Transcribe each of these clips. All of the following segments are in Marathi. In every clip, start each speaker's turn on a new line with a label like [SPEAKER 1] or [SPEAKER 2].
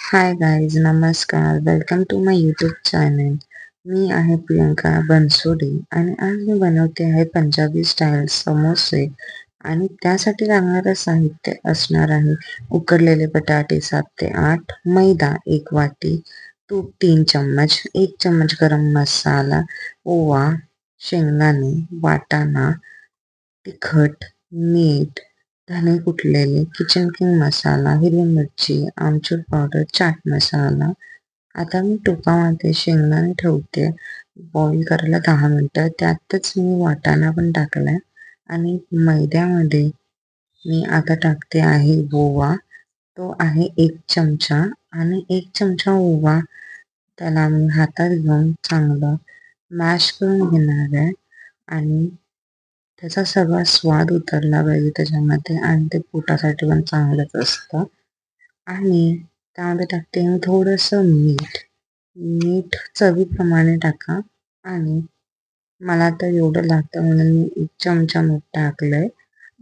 [SPEAKER 1] हाय गाईज, नमस्कार. Welcome to my YouTube channel. मी आहे प्रियंका बनसोडे आणि आज मी बनवते आहे पंजाबी स्टाईल समोसे. आणि त्यासाठी लागणारं साहित्य असणार आहे उकडलेले बटाटे 7 ते 8, मैदा 1 वाटी, तूप 3 चम्मच, 1 चम्मच गरम मसाला, ओवा, शेंगदाणे, वाटाणा, तिखट, मीठ, धने कुटलेले, किचन किंग मसाला, हिरवी मिरची, आमचूर पावडर, चाट मसाला. आता मी तुपामध्ये शेंगदाणे ठेवते बॉईल करायला 10 मिनटं. त्यातच मी वाटाणा पण टाकलाय आणि मैद्यामध्ये मी आता टाकते आहे ओवा. तो आहे 1 चमचा आणि 1 चमचा ओवा त्याला मी हातात घेऊन चांगलं मॅश करून घेणार आहे आणि त्याचा सगळा स्वाद उतरला पाहिजे त्याच्यामध्ये आणि ते पोटासाठी पण चांगलंच असतं. आणि त्यामध्ये टाकते मी थोडंसं मीठ. मीठ चवीप्रमाणे टाका आणि मला तर एवढं लागतं म्हणून मी 1 चमचा मीठ टाकलंय.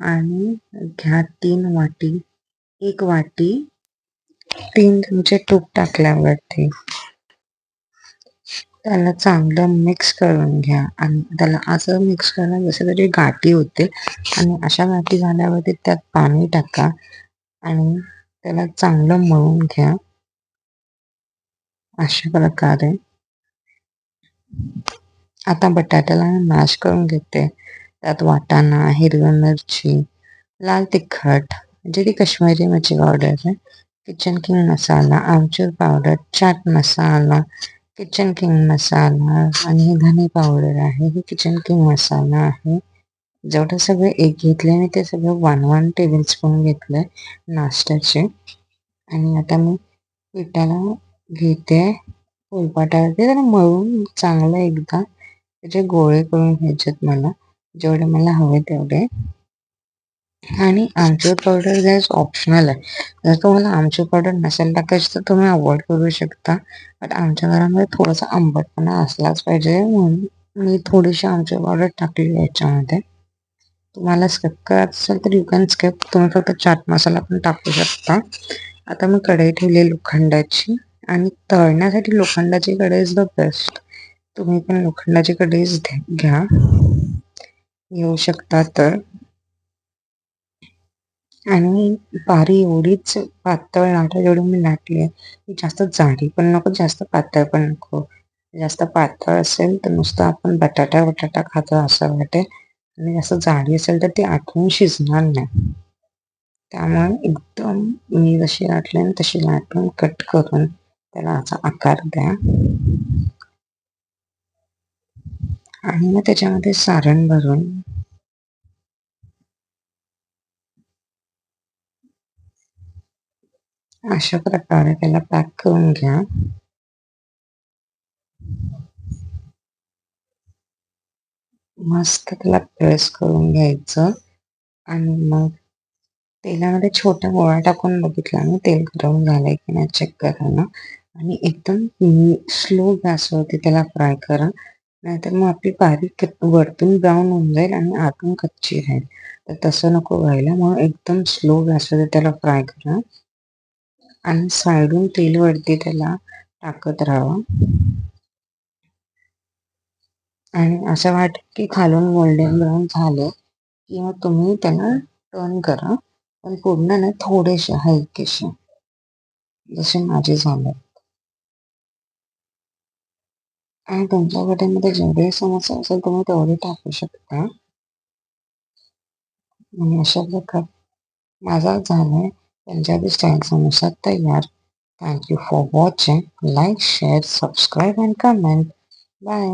[SPEAKER 1] आणि घ्या 3 वाटी, 1 वाटी 3 चमचे तूप टाकल्यावरती त्याला चांगलं मिक्स करून घ्या आणि त्याला असं मिक्स करा जसं तरी गाठी होते. आणि अशा गाठी झाल्यावरती त्यात पाणी टाका आणि त्याला चांगलं मळून घ्या अशा प्रकारे. आता बटाट्याला मी मॅश करून घेते. त्यात वाटाणा, हिरवी मिरची, लाल तिखट म्हणजे ती कश्मीरी मिरची पावडर आहे, किचन किंग मसाला, आमचूर powder, chaat masala, kitchen king मसाला आणि हे धने पावडर आहे, हे किचन किंग मसाला आहे. जेवढं सगळं एक घेतले मी ते सगळं 1 टेबलस्पून घेतलंय नाश्त्याचे. आणि आता मी पिठाला घेते फुलपाटावरती त्याला मळून चांगलं एकदा त्याचे गोळे करून घ्यायचेत मला, जेवढे मला हवे तेवढे. आणि आमचूर पावडर गॅस ऑप्शनल आहे. जर तुम्हाला आमचूर पावडर नसेल टाकायची तर तुम्ही अवॉइड करू शकता. बट आमच्या घरामध्ये थोडासा आंबटपणा असलाच पाहिजे म्हणून मी थोडीशी आमचूर पावडर टाकली याच्यामध्ये. तुम्हाला स्किप करायचं असेल तर यू कॅन स्किप. तुम्ही फक्त चाट मसाला पण टाकू शकता. आता मी कढई ठेवली लोखंडाची आणि तळण्यासाठी लोखंडाची कढई इज द बेस्ट. तुम्ही पण लोखंडाची कढईच घ्या, घेऊ शकता तर. आणि पारी एवढीच पातळ लाटा जेवढी मी लाटली आहे ती जास्त जाडी पण नको, जास्त पातळ पण नको. जास्त पातळ असेल तर नुसतं आपण बटाटा खातो असं वाटेल आणि जास्त जाडी असेल तर ती आतून शिजणार नाही. त्यामुळे एकदम मी जशी लाटले तशी लाटून कट करून त्याला असा आकार द्या. आणि मग त्याच्यामध्ये सारण भरून अशा प्रकारे त्याला पॅक करून घ्या. मस्त त्याला प्रेस करून घ्यायचं आणि मग तेलामध्ये छोट्या गोळ्या टाकून बघितला मी तेल गरम झालंय की नाही चेक करा ना. आणि एकदम स्लो गॅसवरती त्याला फ्राय करा, नाहीतर मग आपली बारीक वरतून ब्राऊन होऊन जाईल आणि आतून कच्ची राहील. तर तसं नको व्हायला, म्हणून एकदम स्लो गॅसवरती त्याला फ्राय करा आणि साईडून तेल वरती त्याला टाकत राहा. आणि असं वाटत की खालून गोल्डन ब्राऊन झाले की मग तुम्ही त्याला टर्न करा, पण पूर्ण नाही, थोडेसे हलकेसे जसे माझे झाले. आणि तुमच्या मध्ये जेवढे समोसे असेल तुम्ही तेवढे टाकू शकता. आणि अशा प्रकारे माझा झालाय पंजाबी स्टाईल समोसा तयार. Thank you for watching. Like, share, subscribe and comment. Bye.